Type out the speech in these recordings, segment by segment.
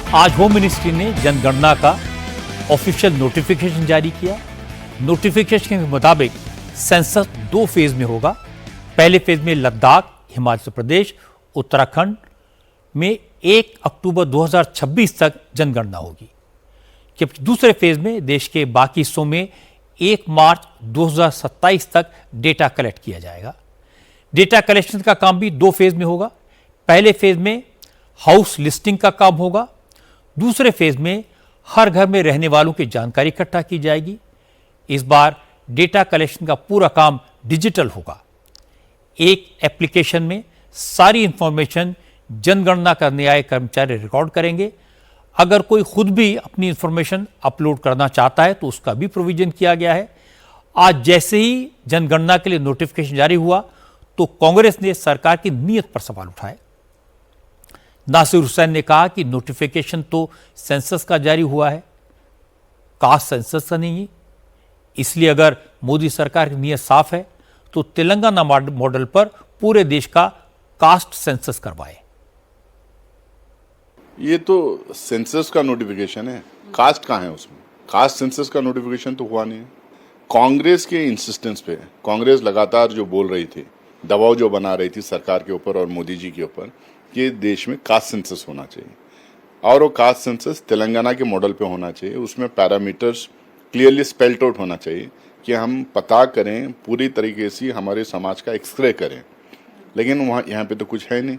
आज home ministry ने जनगणना का ऑफिशियल नोटिफिकेशन जारी किया। नोटिफिकेशन के मुताबिक सेंसस 2 फेज में होगा। पहले फेज में लद्दाख, हिमाचल प्रदेश, उत्तराखंड में 1 अक्टूबर 2026 तक जनगणना होगी, जबकि दूसरे फेज में देश के बाकी हिस्सों में 1 मार्च 2027 तक डेटा कलेक्ट किया जाएगा। डेटा कलेक्शन का काम भी 2 फेज में होगा। पहले फेज में हाउस लिस्टिंग का काम होगा। दूसरे फेज में हर घर में रहने वालों की जानकारी इकट्ठा की जाएगी। इस बार डेटा कलेक्शन का पूरा काम डिजिटल होगा। एक एप्लीकेशन में सारी इंफॉर्मेशन जनगणना करने आए कर्मचारी रिकॉर्ड करेंगे। अगर कोई खुद भी अपनी इंफॉर्मेशन अपलोड करना चाहता है तो उसका भी प्रोविजन किया गया है। आज जैसे ही जनगणना के लिए नोटिफिकेशन जारी हुआ तो कांग्रेस ने सरकार की नीयत पर सवाल उठाए। नासिर हुसैन ने कहा कि नोटिफिकेशन तो सेंसस का जारी हुआ है, कास्ट सेंसस का नहीं है। इसलिए अगर मोदी सरकार की नीयत साफ है तो तेलंगाना मॉडल पर पूरे देश का कास्ट सेंसस करवाए। ये तो सेंसस का नोटिफिकेशन है, कास्ट कहाँ है उसमें? कास्ट सेंसस का नोटिफिकेशन तो हुआ नहीं है। कांग्रेस के इंसिस्टेंस पे कांग्रेस लगातार जो बोल रही थी, दबाव जो बना रही थी सरकार के ऊपर और मोदी जी के ऊपर कि देश में कास्ट सेंसस होना चाहिए और वो कास्ट सेंसस तेलंगाना के मॉडल पे होना चाहिए। उसमें पैरामीटर्स क्लियरली स्पेल्ड आउट होना चाहिए कि हम पता करें, पूरी तरीके से हमारे समाज का एक्सरे करें। लेकिन वहाँ यहाँ पे तो कुछ है नहीं,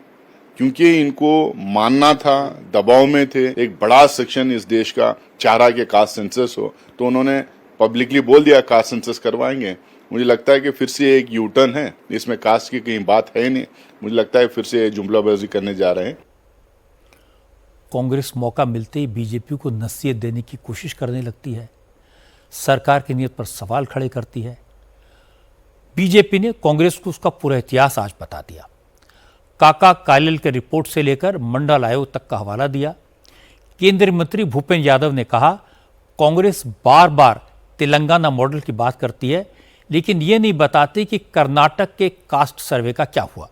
क्योंकि इनको मानना था, दबाव में थे। एक बड़ा सेक्शन इस देश का चाह रहा कि कास्ट सेंसस हो, तो उन्होंने पब्लिकली बोल दिया कास्ट सेंसस करवाएंगे। मुझे लगता है कि फिर से एक यू टर्न है, इसमें कास्ट की कहीं बात है नहीं। मुझे लगता है फिर से जुमलाबाजी करने जा रहे हैं। कांग्रेस मौका मिलते ही बीजेपी को नसीहत देने की कोशिश करने लगती है, सरकार की नीयत पर सवाल खड़े करती है। बीजेपी ने कांग्रेस को उसका पूरा इतिहास आज बता दिया। काका कालिल के रिपोर्ट से लेकर मंडल आयोग तक का हवाला दिया। केंद्रीय मंत्री भूपेंद्र यादव ने कहा, कांग्रेस बार बार तेलंगाना मॉडल की बात करती है, लेकिन ये नहीं बताती कि कर्नाटक के कास्ट सर्वे का क्या हुआ।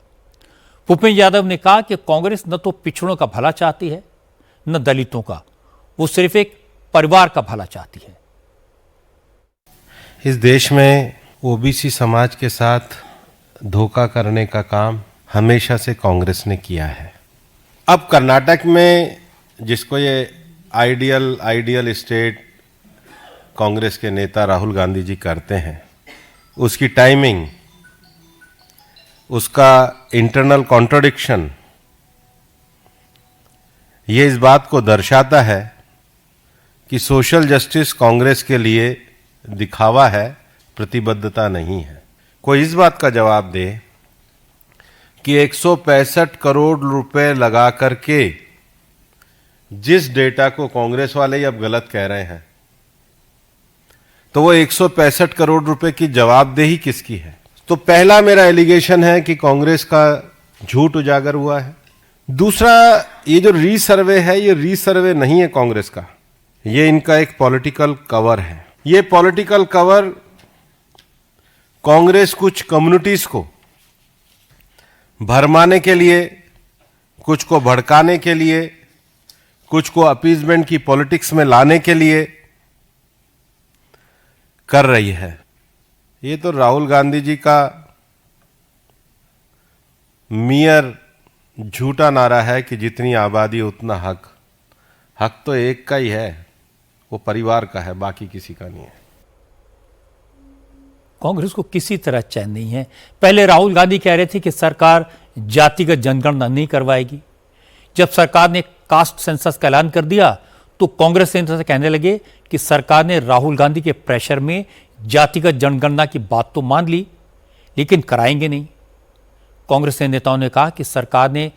भूपेंद्र यादव ने कहा कि कांग्रेस न तो पिछड़ों का भला चाहती है न दलितों का, वो सिर्फ एक परिवार का भला चाहती है। इस देश में ओबीसी समाज के साथ धोखा करने का काम हमेशा से कांग्रेस ने किया है। अब कर्नाटक में जिसको ये आइडियल स्टेट कांग्रेस के नेता राहुल गांधी जी करते हैं, उसकी टाइमिंग, उसका इंटरनल कॉन्ट्रडिक्शन, ये इस बात को दर्शाता है कि सोशल जस्टिस कांग्रेस के लिए दिखावा है, प्रतिबद्धता नहीं है। कोई इस बात का जवाब दे कि 165 करोड़ रुपए लगा करके जिस डेटा को कांग्रेस वाले ही अब गलत कह रहे हैं, तो वो 165 करोड़ रुपए की जवाबदेही किसकी है? तो पहला मेरा एलिगेशन है कि कांग्रेस का झूठ उजागर हुआ है। दूसरा, ये जो रीसर्वे है, ये रीसर्वे नहीं है कांग्रेस का, ये इनका एक पॉलिटिकल कवर है। ये पॉलिटिकल कवर कांग्रेस कुछ कम्युनिटीज को भरमाने के लिए, कुछ को भड़काने के लिए, कुछ को अपीजमेंट की पॉलिटिक्स में लाने के लिए कर रही है। ये तो राहुल गांधी जी का मियर झूठा नारा है कि जितनी आबादी उतना हक। हक तो एक का ही है, वो परिवार का है, बाकी किसी का नहीं है। कांग्रेस को किसी तरह चैन नहीं है। पहले राहुल गांधी कह रहे थे कि सरकार जातिगत जनगणना नहीं करवाएगी। जब सरकार ने कास्ट सेंसस का ऐलान कर दिया तो कांग्रेस नेता कहने लगे कि सरकार ने राहुल गांधी के प्रेशर में जातिगत जनगणना की बात तो मान ली, लेकिन कराएंगे नहीं। कांग्रेस के नेताओं ने कहा कि सरकार ने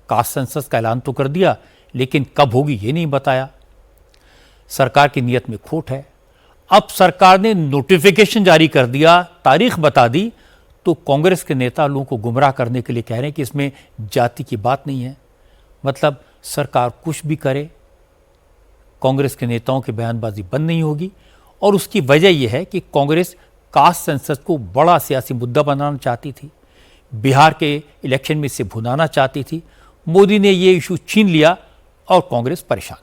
कास्ट सेंसस का ऐलान तो कर दिया, लेकिन कब होगी ये नहीं बताया। सरकार की नीयत में खोट है। अब सरकार ने नोटिफिकेशन जारी कर दिया, तारीख बता दी, तो कांग्रेस के नेता लोगों को गुमराह करने के लिए कह रहे हैं कि इसमें जाति की बात नहीं है। मतलब सरकार कुछ भी करे, कांग्रेस के नेताओं की बयानबाजी बंद नहीं होगी। और उसकी वजह यह है कि कांग्रेस कास्ट सेंसस को बड़ा सियासी मुद्दा बनाना चाहती थी, बिहार के इलेक्शन में इसे भुनाना चाहती थी। मोदी ने ये इशू छीन लिया और कांग्रेस परेशान है।